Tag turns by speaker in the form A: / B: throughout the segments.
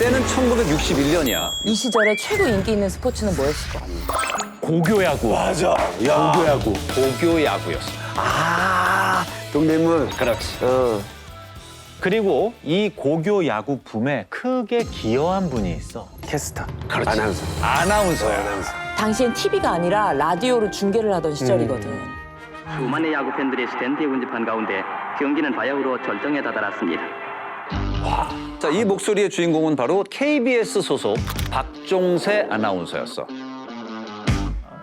A: 때는 1961년이야.
B: 이 시절에 최고 인기 있는 스포츠는 뭐였을까?
C: 고교야구.
D: 맞아. 야.
C: 고교야구.
A: 고교 야구였어.
D: 아, 동대문.
A: 그렇지.
C: 그리고 이 고교 야구 붐에 크게 기여한 분이 있어.
D: 캐스터.
A: 그렇지.
D: 아나운서.
A: 아나운서야.
D: 아나운서.
B: 당시엔 TV가 아니라 라디오로 중계를 하던 시절이거든.
E: 수많은 야구 팬들의 스탠드에 운집한 가운데 경기는 바야흐로 절정에 다다랐습니다.
A: 자, 이 목소리의 주인공은 바로 KBS 소속 박종세 아나운서였어.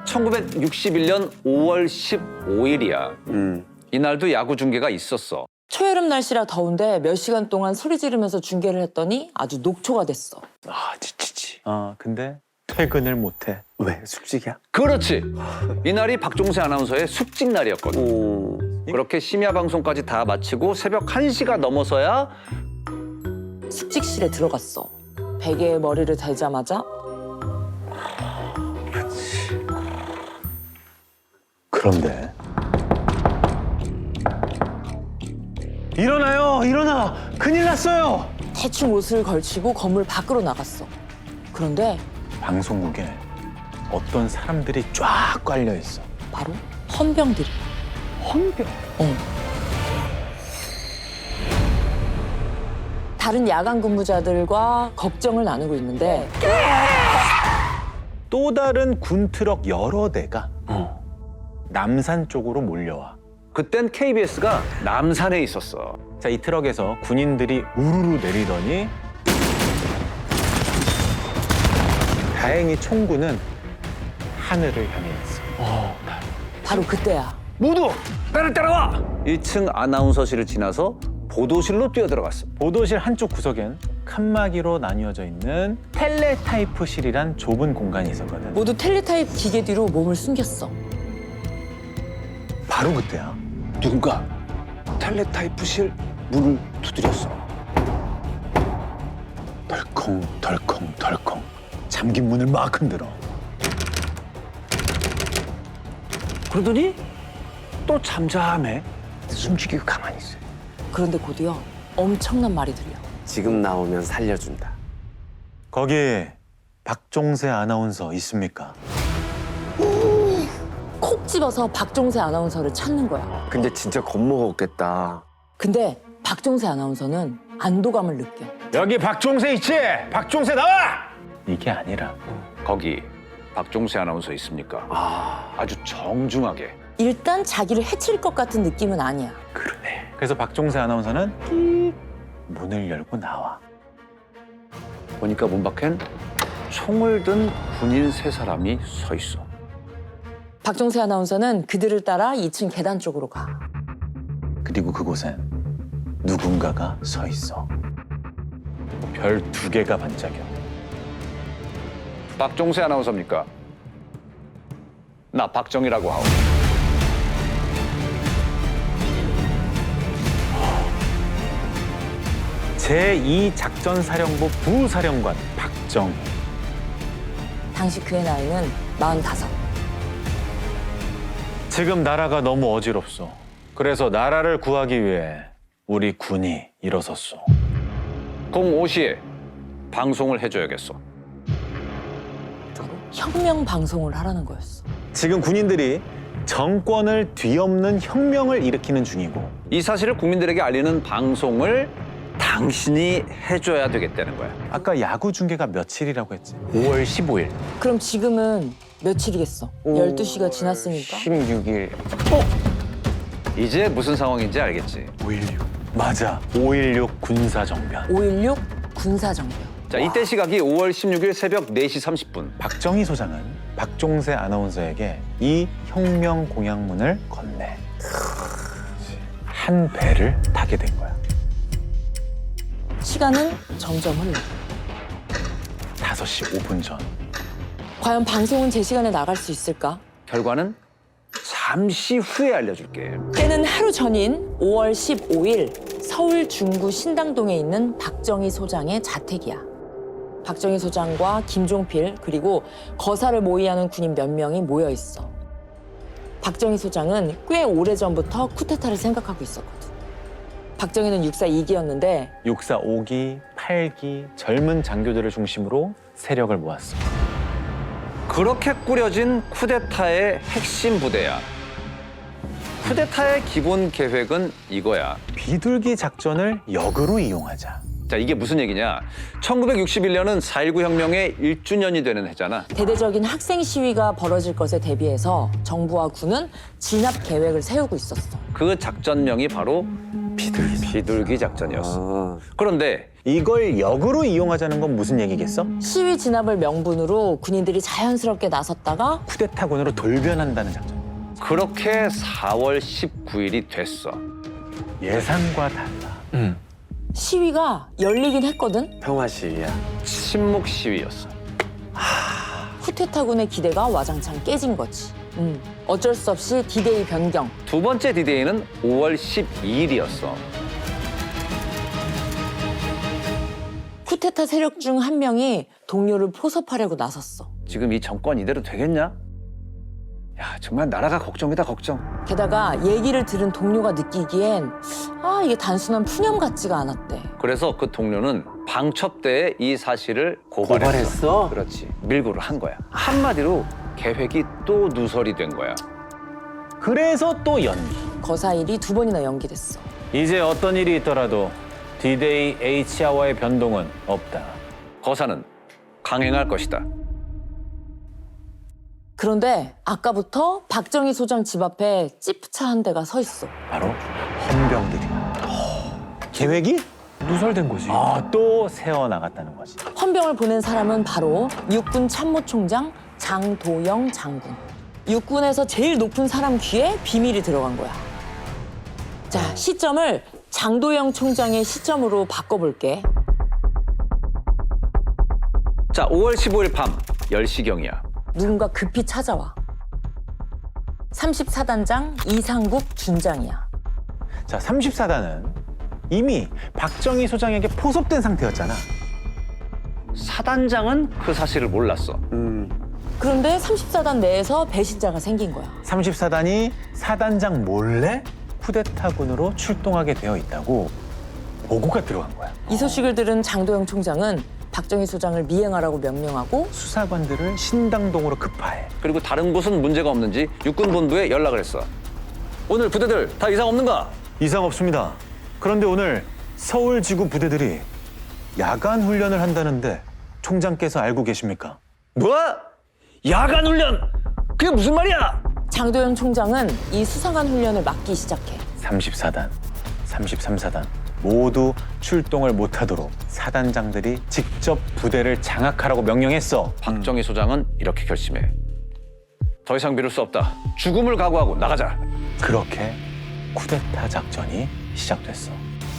A: 1961년 5월 15일이야. 이날도 야구 중계가 있었어.
B: 초여름 날씨라 더운데 몇 시간 동안 소리 지르면서 중계를 했더니 아주 녹초가 됐어.
D: 아, 지치지.
C: 근데 퇴근을 못해.
D: 왜? 숙직이야?
A: 그렇지. 이날이 박종세 아나운서의 숙직 날이었거든. 그렇게 심야 방송까지 다 마치고 새벽 1시가 넘어서야
B: 숙직실에 들어갔어. 베개에 머리를 대자마자
C: 그런데 일어나요, 일어나. 큰일 났어요.
B: 대충 옷을 걸치고 건물 밖으로 나갔어. 그런데
C: 방송국에 어떤 사람들이 쫙 깔려 있어.
B: 바로 헌병들이.
A: 헌병.
B: 다른 야간 근무자들과 걱정을 나누고 있는데
C: 또 다른 군트럭 여러 대가 남산 쪽으로 몰려와.
A: 그땐 KBS가 남산에 있었어.
C: 자, 이 트럭에서 군인들이 우르르 내리더니 다행히 총구는 하늘을 향해 있어.
B: 바로 그때야.
A: 모두 나를 따라와! 1층 아나운서실을 지나서 보도실로 뛰어들어갔어.
C: 보도실 한쪽 구석엔 칸막이로 나뉘어져 있는 텔레타이프실이란 좁은 공간이 있었거든.
B: 모두 텔레타입 기계 뒤로 몸을 숨겼어.
C: 바로 그때야.
D: 누군가 텔레타이프실 문을 두드렸어.
C: 덜컹 덜컹 덜컹 잠긴 문을 막 흔들어.
A: 그러더니 또 잠잠해. 숨죽이고 가만히 있어.
B: 그런데 곧이어 엄청난 말이 들려.
D: 지금 나오면 살려준다.
C: 거기 박종세 아나운서 있습니까?
B: 콕 집어서 박종세 아나운서를 찾는 거야.
D: 근데 진짜 겁먹었겠다.
B: 근데 박종세 아나운서는 안도감을 느껴.
C: 여기 박종세 있지? 박종세 나와! 이게 아니라
A: 거기 박종세 아나운서 있습니까? 아주 정중하게.
B: 일단 자기를 해칠 것 같은 느낌은 아니야.
C: 그러네. 그래서 박종세 아나운서는 끼 문을 열고 나와.
A: 보니까 문 밖엔 총을 든 군인 3사람이 서 있어.
B: 박종세 아나운서는 그들을 따라 2층 계단 쪽으로 가.
C: 그리고 그곳엔 누군가가 서 있어. 별 2개가 반짝여.
A: 박종세 아나운서입니까? 나 박정희라고 하오.
C: 제2작전사령부 부사령관 박정희.
B: 당시 그의 나이는 45.
C: 지금 나라가 너무 어지럽소. 그래서 나라를 구하기 위해 우리 군이 일어섰소.
A: 05시에 방송을 해줘야겠어.
B: 바로 혁명 방송을 하라는 거였어.
C: 지금 군인들이 정권을 뒤엎는 혁명을 일으키는 중이고
A: 이 사실을 국민들에게 알리는 방송을 당신이 해줘야 되겠다는 거야.
C: 아까 야구 중계가 며칠이라고 했지? 5월 15일.
B: 그럼 지금은 며칠이겠어? 12시가 지났으니까?
D: 16일.
A: 이제 무슨 상황인지 알겠지?
C: 5.16. 맞아. 5.16 군사정변.
B: 5.16 군사정변.
A: 자, 이때 시각이 5월 16일 새벽 4시 30분.
C: 박정희 소장은 박종세 아나운서에게 이 혁명 공약문을 건네. 한 배를 타게 된 거야.
B: 시간은 점점 흘러.
C: 5시 5분 전.
B: 과연 방송은 제 시간에 나갈 수 있을까?
A: 결과는 잠시 후에 알려줄게.
B: 때는 하루 전인 5월 15일 서울 중구 신당동에 있는 박정희 소장의 자택이야. 박정희 소장과 김종필 그리고 거사를 모의하는 군인 몇 명이 모여 있어. 박정희 소장은 꽤 오래전부터 쿠데타를 생각하고 있었거든. 박정희는 육사 2기였는데
C: 육사 5기, 8기 젊은 장교들을 중심으로 세력을 모았어.
A: 그렇게 꾸려진 쿠데타의 핵심 부대야. 쿠데타의 기본 계획은 이거야.
C: 비둘기 작전을 역으로 이용하자.
A: 자, 이게 무슨 얘기냐? 1961년은 4.19 혁명의 1주년이 되는 해잖아.
B: 대대적인 학생 시위가 벌어질 것에 대비해서 정부와 군은 진압 계획을 세우고 있었어.
A: 그 작전명이 바로 비둘기 작전이었어. 그런데
C: 이걸 역으로 이용하자는 건 무슨 얘기겠어?
B: 시위 진압을 명분으로 군인들이 자연스럽게 나섰다가
C: 쿠데타군으로 돌변한다는 작전.
A: 그렇게 4월 19일이 됐어.
C: 예상과 달라.
B: 시위가 열리긴 했거든.
D: 평화 시위야.
A: 침묵 시위였어.
B: 쿠데타군의 기대가 와장창 깨진 거지. 어쩔 수 없이 디데이 변경.
A: 두 번째 디데이는 5월 12일이었어.
B: 쿠데타 세력 중 한 명이 동료를 포섭하려고 나섰어.
A: 지금 이 정권 이대로 되겠냐? 야, 정말 나라가 걱정이다, 걱정.
B: 게다가 얘기를 들은 동료가 느끼기엔 이게 단순한 푸념 같지가 않았대.
A: 그래서 그 동료는 방첩대에 이 사실을 고발했어. 그렇지. 밀고를 한 거야. 한마디로 계획이 또 누설이 된 거야.
C: 그래서 또 연기.
B: 거사일이 2번이나 연기됐어.
C: 이제 어떤 일이 있더라도 디데이 H아워의 변동은 없다.
A: 거사는 강행할 것이다.
B: 그런데 아까부터 박정희 소장 집 앞에 찌프차 한 대가 서 있어.
C: 바로 헌병들이야. 계획이 누설된 거지. 또 세워나갔다는 거지.
B: 헌병을 보낸 사람은 바로 육군 참모총장 장도영 장군. 육군에서 제일 높은 사람 귀에 비밀이 들어간 거야. 자, 시점을 장도영 총장의 시점으로 바꿔볼게.
A: 자, 5월 15일 밤 10시경이야.
B: 누군가 급히 찾아와. 34단장 이상국 준장이야.
C: 자, 34단은 이미 박정희 소장에게 포섭된 상태였잖아.
A: 사단장은 그 사실을 몰랐어.
B: 그런데 34단 내에서 배신자가 생긴 거야.
C: 34단이 사단장 몰래 쿠데타군으로 출동하게 되어 있다고 보고가 들어간 거야.
B: 이 소식을 들은 장도영 총장은 박정희 소장을 미행하라고 명령하고
C: 수사관들을 신당동으로 급파해.
A: 그리고 다른 곳은 문제가 없는지 육군본부에 연락을 했어. 오늘 부대들 다 이상 없는가?
C: 이상 없습니다. 그런데 오늘 서울 지구 부대들이 야간 훈련을 한다는데 총장께서 알고 계십니까?
A: 뭐? 야간 훈련? 그게 무슨 말이야?
B: 장도영 총장은 이 수상한 훈련을 막기 시작해.
C: 34단, 33사단 모두 출동을 못하도록 사단장들이 직접 부대를 장악하라고 명령했어.
A: 박정희 소장은 이렇게 결심해. 더 이상 미룰 수 없다. 죽음을 각오하고 나가자.
C: 그렇게 쿠데타 작전이 시작됐어.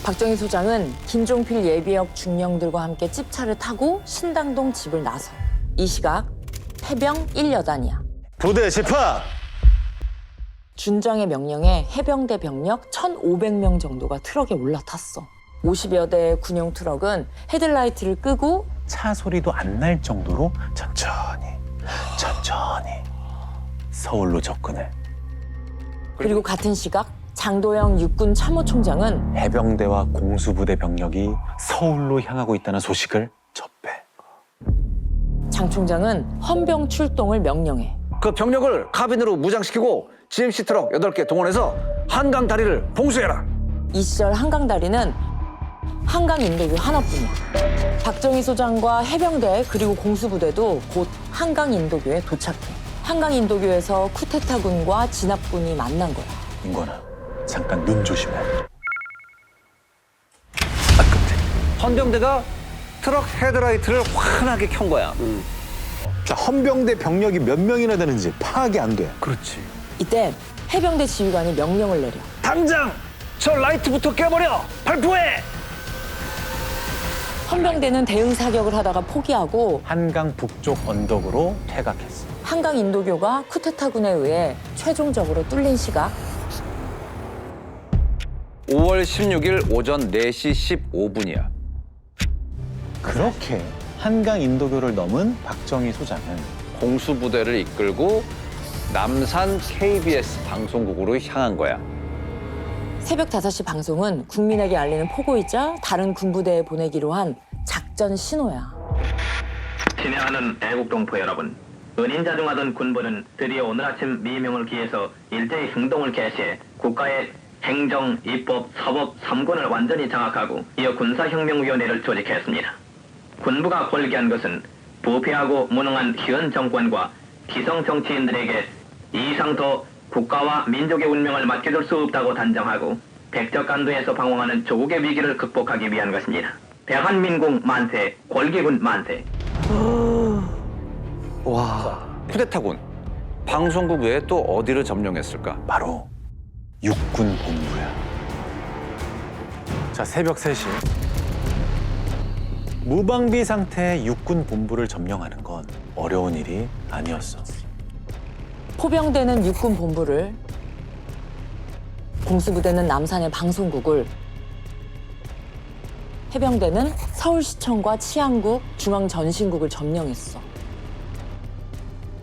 B: 박정희 소장은 김종필 예비역 중령들과 함께 찝차를 타고 신당동 집을 나서. 이 시각 해병 1여단이야.
C: 부대 집합!
B: 준장의 명령에 해병대 병력 1,500명 정도가 트럭에 올라탔어. 50여 대의 군용 트럭은 헤드라이트를 끄고
C: 차 소리도 안 날 정도로 천천히 서울로 접근해.
B: 그리고 같은 시각 장도영 육군 참모총장은
C: 해병대와 공수부대 병력이 서울로 향하고 있다는 소식을 접해.
B: 장 총장은 헌병 출동을 명령해.
A: 그 병력을 카빈으로 무장시키고 GMC 트럭 8개 동원해서 한강 다리를 봉쇄해라.
B: 이 시절 한강다리는 한강인도교 하나뿐이야. 박정희 소장과 해병대 그리고 공수부대도 곧 한강인도교에 도착해. 한강인도교에서 쿠데타군과 진압군이 만난 거야.
C: 인권아, 잠깐 눈 조심해.
A: 헌병대가 트럭 헤드라이트를 환하게 켠 거야.
F: 자, 헌병대 병력이 몇 명이나 되는지 파악이 안 돼.
C: 그렇지.
B: 이때 해병대 지휘관이 명령을 내려.
A: 당장 저 라이트부터 깨버려. 발포해.
B: 헌병대는 대응 사격을 하다가 포기하고
C: 한강 북쪽 언덕으로 퇴각했어.
B: 한강인도교가 쿠데타군에 의해 최종적으로 뚫린 시각
A: 5월 16일 오전 4시 15분이야.
C: 그렇게 한강 인도교를 넘은 박정희 소장은
A: 공수부대를 이끌고 남산 KBS 방송국으로 향한 거야.
B: 새벽 5시 방송은 국민에게 알리는 포고이자 다른 군부대에 보내기로 한 작전 신호야.
E: 친애하는 애국동포 여러분, 은인자중하던 군부는 드디어 오늘 아침 미명을 기해서 일제히 행동을 개시해 국가의 행정, 입법, 사법 3군을 완전히 장악하고 이어 군사혁명위원회를 조직했습니다. 군부가 골기한 것은 부패하고 무능한 현 정권과 기성 정치인들에게 이 이상 더 국가와 민족의 운명을 맡겨줄 수 없다고 단정하고 백적간도에서 방황하는 조국의 위기를 극복하기 위한 것입니다. 대한민국 만세, 골기군 만세.
D: 와.
A: 쿠데타군 방송국 외에 또 어디를 점령했을까?
C: 바로 육군 본부야. 자, 새벽 3시. 무방비 상태의 육군 본부를 점령하는 건 어려운 일이 아니었어.
B: 포병대는 육군 본부를, 공수부대는 남산의 방송국을, 해병대는 서울시청과 치안국, 중앙전신국을 점령했어.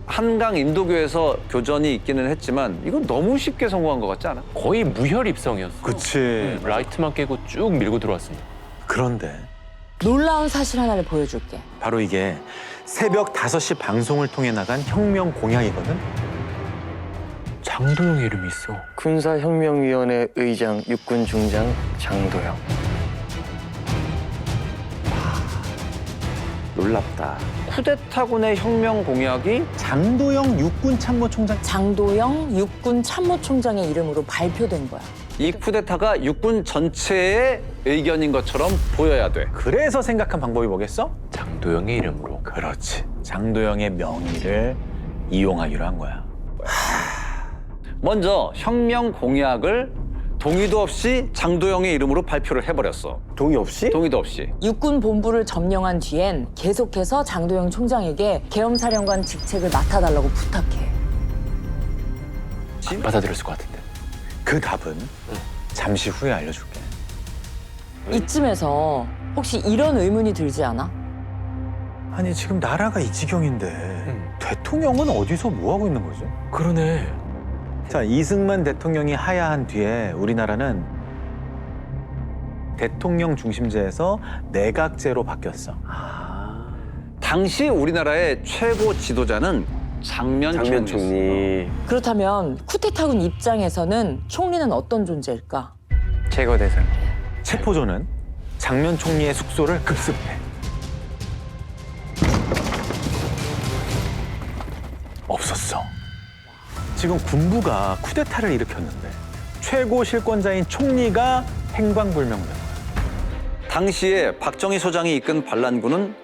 A: 한강 인도교에서 교전이 있기는 했지만 이건 너무 쉽게 성공한 것 같지 않아?
G: 거의 무혈 입성이었어.
C: 그치.
G: 라이트만 깨고 쭉 밀고 들어왔습니다.
C: 그런데
B: 놀라운 사실 하나를 보여줄게.
C: 바로 이게 새벽 5시 방송을 통해 나간 혁명 공약이거든.
G: 장도영 이름이 있어.
D: 군사혁명위원회 의장 육군 중장 장도영. 놀랍다.
A: 쿠데타군의 혁명 공약이
C: 장도영 육군 참모총장.
B: 장도영 육군 참모총장의 이름으로 발표된 거야.
A: 이 쿠데타가 육군 전체의 의견인 것처럼 보여야 돼.
C: 그래서 생각한 방법이 뭐겠어?
G: 장도영의 이름으로.
C: 그렇지. 장도영의 명의를 이용하기로 한 거야.
A: 먼저 혁명 공약을 동의도 없이 장도영의 이름으로 발표를 해버렸어.
D: 동의 없이?
A: 동의도 없이.
B: 육군 본부를 점령한 뒤엔 계속해서 장도영 총장에게 계엄사령관 직책을 맡아달라고 부탁해.
G: 안 받아들였을 것 같은데.
C: 그 답은 잠시 후에 알려줄게.
B: 이쯤에서 혹시 이런 의문이 들지 않아?
C: 아니, 지금 나라가 이 지경인데 대통령은 어디서 뭐 하고 있는 거지?
G: 그러네.
C: 자, 이승만 대통령이 하야한 뒤에 우리나라는 대통령 중심제에서 내각제로 바뀌었어.
A: 당시 우리나라의 최고 지도자는 장면
D: 장면
A: 총리였어.
D: 총리.
B: 그렇다면 쿠데타군 입장에서는 총리는 어떤 존재일까?
D: 제거 대상.
C: 체포조는 장면 총리의 숙소를 급습해. 없었어. 지금 군부가 쿠데타를 일으켰는데 최고 실권자인 총리가 행방불명된 거야.
A: 당시에 박정희 소장이 이끈 반란군은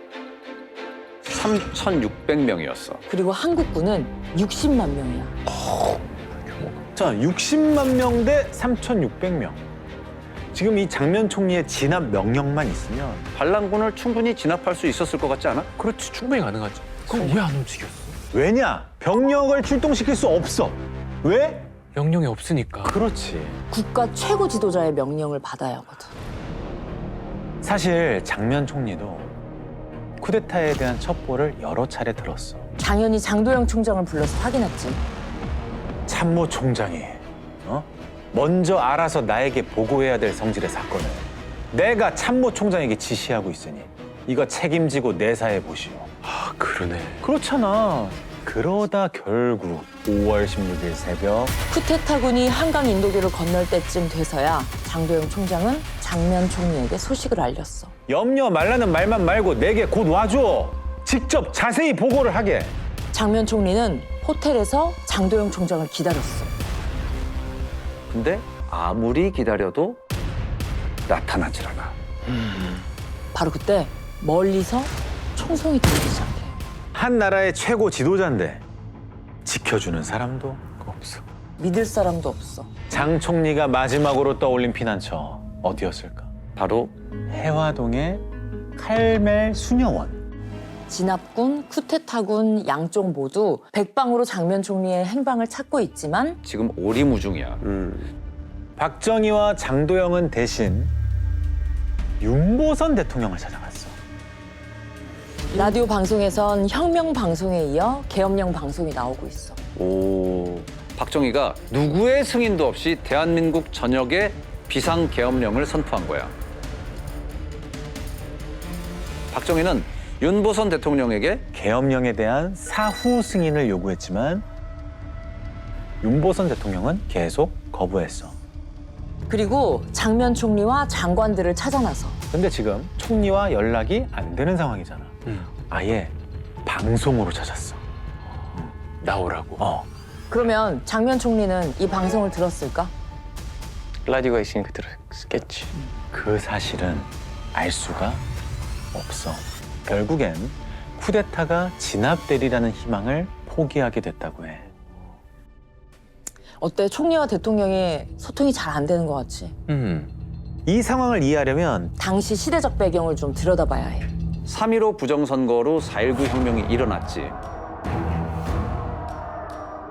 A: 3,600명이었어.
B: 그리고 한국군은 60만 명이야.
C: 자, 60만 명 대 3,600명. 지금 이 장면 총리의 진압 명령만 있으면
A: 반란군을 충분히 진압할 수 있었을 것 같지 않아?
G: 그렇지, 충분히 가능하지. 그럼 왜 안 움직였어?
C: 왜냐? 병력을 출동시킬 수 없어. 왜?
G: 명령이 없으니까.
C: 그렇지.
B: 국가 최고 지도자의 명령을 받아야 하거든.
C: 사실 장면 총리도 쿠데타에 대한 첩보를 여러 차례 들었어.
B: 당연히 장도영 총장을 불러서 확인했지.
C: 참모 총장이 먼저 알아서 나에게 보고해야 될 성질의 사건을 내가 참모 총장에게 지시하고 있으니 이거 책임지고 내사해 보시오.
G: 아, 그러네.
C: 그렇잖아. 그러다 결국 5월 16일 새벽
B: 쿠데타군이 한강 인도교를 건널 때쯤 돼서야 장도영 총장은 장면 총리에게 소식을 알렸어.
C: 염려 말라는 말만 말고 내게 곧 와줘. 직접 자세히 보고를 하게.
B: 장면 총리는 호텔에서 장도영 총장을 기다렸어.
A: 근데 아무리 기다려도 나타나질 않아.
B: 바로 그때 멀리서 총성이 들리기 시작해.
C: 한 나라의 최고 지도자인데 지켜주는 사람도 없어.
B: 믿을 사람도 없어.
C: 장 총리가 마지막으로 떠올린 피난처 어디였을까?
A: 바로
C: 해화동의 칼멜 수녀원.
B: 진압군, 쿠데타군 양쪽 모두 백방으로 장면 총리의 행방을 찾고 있지만
A: 지금 오리무중이야.
C: 박정희와 장도영은 대신 윤보선 대통령을 찾아갔어.
B: 라디오 방송에선 혁명 방송에 이어 계엄령 방송이 나오고 있어.
A: 박정희가 누구의 승인도 없이 대한민국 전역에 비상계엄령을 선포한 거야. 박정희는 윤보선 대통령에게
C: 계엄령에 대한 사후 승인을 요구했지만 윤보선 대통령은 계속 거부했어.
B: 그리고 장면 총리와 장관들을 찾아 나서
C: 근데 지금 총리와 연락이 안 되는 상황이잖아. 아예 방송으로 찾았어.
G: 나오라고.
B: 그러면 장면 총리는 이 방송을 들었을까?
D: 라디오가 있으니까 들었겠지.
C: 그 사실은 알 수가 없어. 결국엔 쿠데타가 진압되리라는 희망을 포기하게 됐다고 해.
B: 어때? 총리와 대통령이 소통이 잘 안 되는 것 같지?
C: 이 상황을 이해하려면
B: 당시 시대적 배경을 좀 들여다봐야 해.
A: 3.15 부정선거로 4.19 혁명이 일어났지.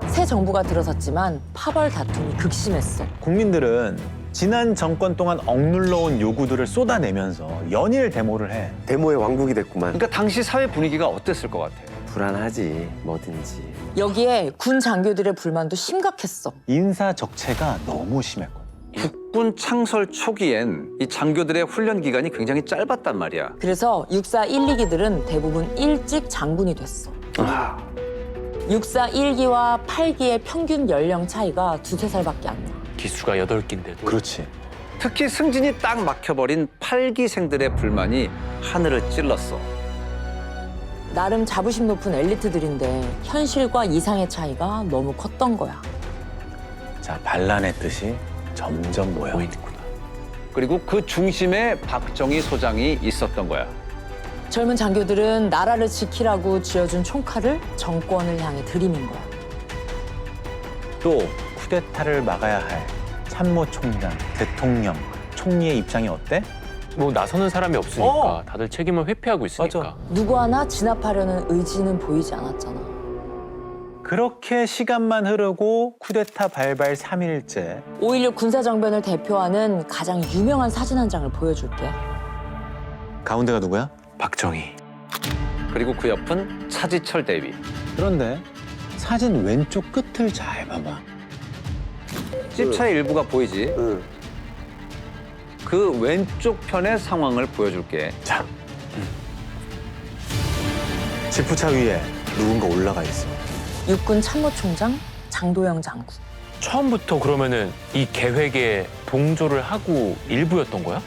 B: 새 정부가 들어섰지만 파벌 다툼이 극심했어.
C: 국민들은 지난 정권 동안 억눌러온 요구들을 쏟아내면서 연일 데모를 해.
H: 데모의 왕국이 됐구만.
A: 그러니까 당시 사회 분위기가 어땠을 것 같아?
H: 불안하지, 뭐든지.
B: 여기에 군 장교들의 불만도 심각했어.
C: 인사 적체가 너무 심했고.
A: 국군 창설 초기엔 이 장교들의 훈련 기간이 굉장히 짧았단 말이야.
B: 그래서 육사 1, 2기들은 대부분 일찍 장군이 됐어. 육사 1기와 8기의 평균 연령 차이가 2~3살밖에 안 나.
G: 기수가 8기인데도.
C: 그렇지.
A: 특히 승진이 딱 막혀버린 8기생들의 불만이 하늘을 찔렀어.
B: 나름 자부심 높은 엘리트들인데 현실과 이상의 차이가 너무 컸던 거야.
C: 자, 반란의 뜻이 점점 모여.
G: 보이는구나.
A: 그리고 그 중심에 박정희 소장이 있었던 거야.
B: 젊은 장교들은 나라를 지키라고 쥐어준 총칼을 정권을 향해 들이민 거야.
C: 또 쿠데타를 막아야 할 참모총장, 대통령, 총리의 입장이 어때?
G: 뭐 나서는 사람이 없으니까 다들 책임을 회피하고 있으니까.
C: 맞아.
B: 누구 하나 진압하려는 의지는 보이지 않았잖아.
C: 그렇게 시간만 흐르고 쿠데타 발발 3일째
B: 5.16 군사정변을 대표하는 가장 유명한 사진 한 장을 보여줄게.
C: 가운데가 누구야?
G: 박정희.
A: 그리고 그 옆은 차지철 대위.
C: 그런데 사진 왼쪽 끝을 잘 봐봐.
A: 찝차의 일부가 보이지?
H: 응.
A: 그 왼쪽 편의 상황을 보여줄게.
C: 자, 지프차 위에 누군가 올라가 있어.
B: 육군 참모총장 장도영 장군.
G: 처음부터 그러면은 이 계획에 동조를 하고 일부였던 거야?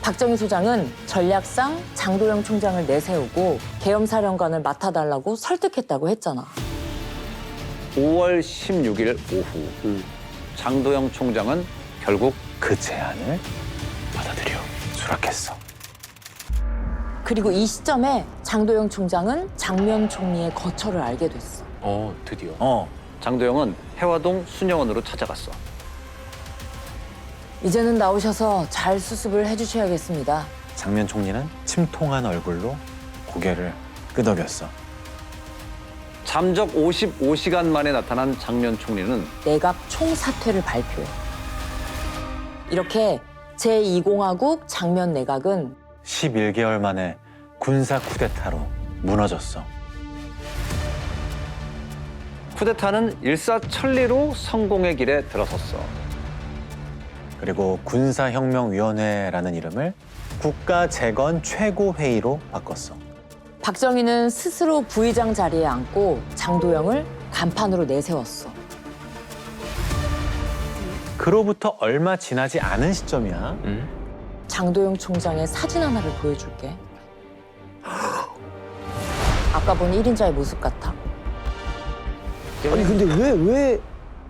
B: 박정희 소장은 전략상 장도영 총장을 내세우고 계엄사령관을 맡아달라고 설득했다고 했잖아.
A: 5월 16일 오후 장도영 총장은 결국
C: 그 제안을
G: 받아들여.
C: 수락했어.
B: 그리고 이 시점에 장도영 총장은 장면 총리의 거처를 알게 됐어.
G: 드디어.
A: 장도영은 해화동 순영원으로 찾아갔어.
B: 이제는 나오셔서 잘 수습을 해주셔야겠습니다.
C: 장면 총리는 침통한 얼굴로 고개를 끄덕였어.
A: 잠적 55시간 만에 나타난 장면 총리는
B: 내각 총사퇴를 발표해. 이렇게 제2공화국 장면 내각은
C: 11개월 만에 군사 쿠데타로 무너졌어.
A: 쿠데타는 일사천리로 성공의 길에 들어섰어.
C: 그리고 군사혁명위원회라는 이름을 국가재건 최고회의로 바꿨어.
B: 박정희는 스스로 부의장 자리에 앉고 장도영을 간판으로 내세웠어.
C: 그로부터 얼마 지나지 않은 시점이야.
B: 장도영 총장의 사진 하나를 보여줄게. 아까 본 1인자의 모습 같아.
H: 아니 근데 왜?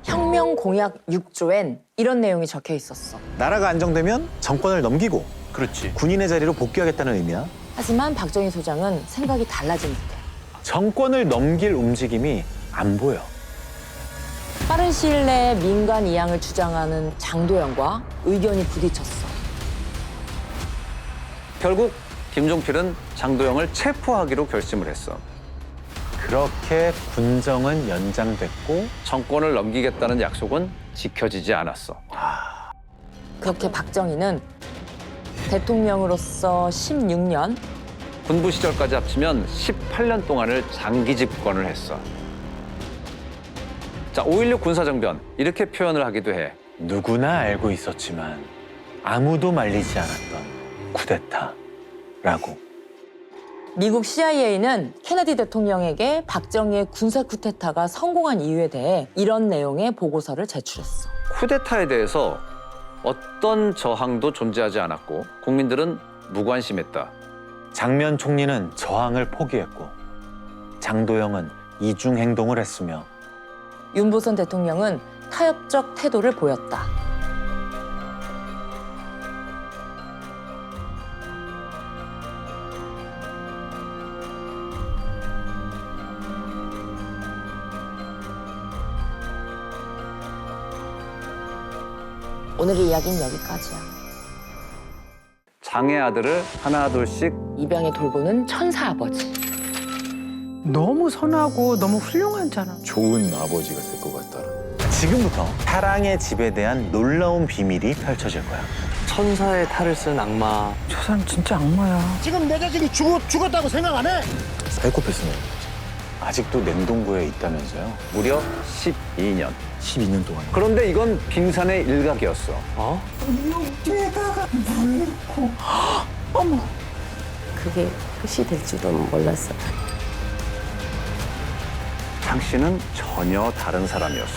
B: 혁명 공약 6조엔 이런 내용이 적혀 있었어.
C: 나라가 안정되면 정권을 넘기고
G: 그렇지.
C: 군인의 자리로 복귀하겠다는 의미야.
B: 하지만 박정희 소장은 생각이 달라진 듯해.
C: 정권을 넘길 움직임이 안 보여.
B: 빠른 시일 내에 민간 이양을 주장하는 장도영과 의견이 부딪혔어.
A: 결국 김종필은 장도영을 체포하기로 결심을 했어.
C: 그렇게 군정은 연장됐고
A: 정권을 넘기겠다는 약속은 지켜지지 않았어.
B: 그렇게 박정희는 대통령으로서 16년,
A: 군부 시절까지 합치면 18년 동안을 장기 집권을 했어. 자, 5.16 군사정변 이렇게 표현을 하기도 해.
C: 누구나 알고 있었지만 아무도 말리지 않았던 쿠데타라고.
B: 미국 CIA는 케네디 대통령에게 박정희의 군사 쿠데타가 성공한 이유에 대해 이런 내용의 보고서를 제출했어.
A: 쿠데타에 대해서 어떤 저항도 존재하지 않았고 국민들은 무관심했다.
C: 장면 총리는 저항을 포기했고 장도영은 이중 행동을 했으며
B: 윤보선 대통령은 타협적 태도를 보였다. 오늘의 이야기는 여기까지야.
A: 장의 아들을 하나둘씩
B: 입양에 돌보는 천사 아버지.
I: 너무 선하고 너무 훌륭하잖아.
F: 좋은 아버지가 될 것 같다.
C: 지금부터 사랑의 집에 대한 놀라운 비밀이 펼쳐질 거야.
D: 천사의 탈을 쓴 악마.
I: 저 사람 진짜 악마야.
F: 지금 내 자식이 죽었다고 생각 안 해? 사이코패스네.
C: 아직도 냉동고에 있다면서요?
A: 무려 12년.
F: 12년 동안.
A: 그런데 이건 빙산의 일각이었어.
D: 어?
J: 그게 끝이 될 줄은 몰랐어.
A: 장 씨는 전혀 다른 사람이었어.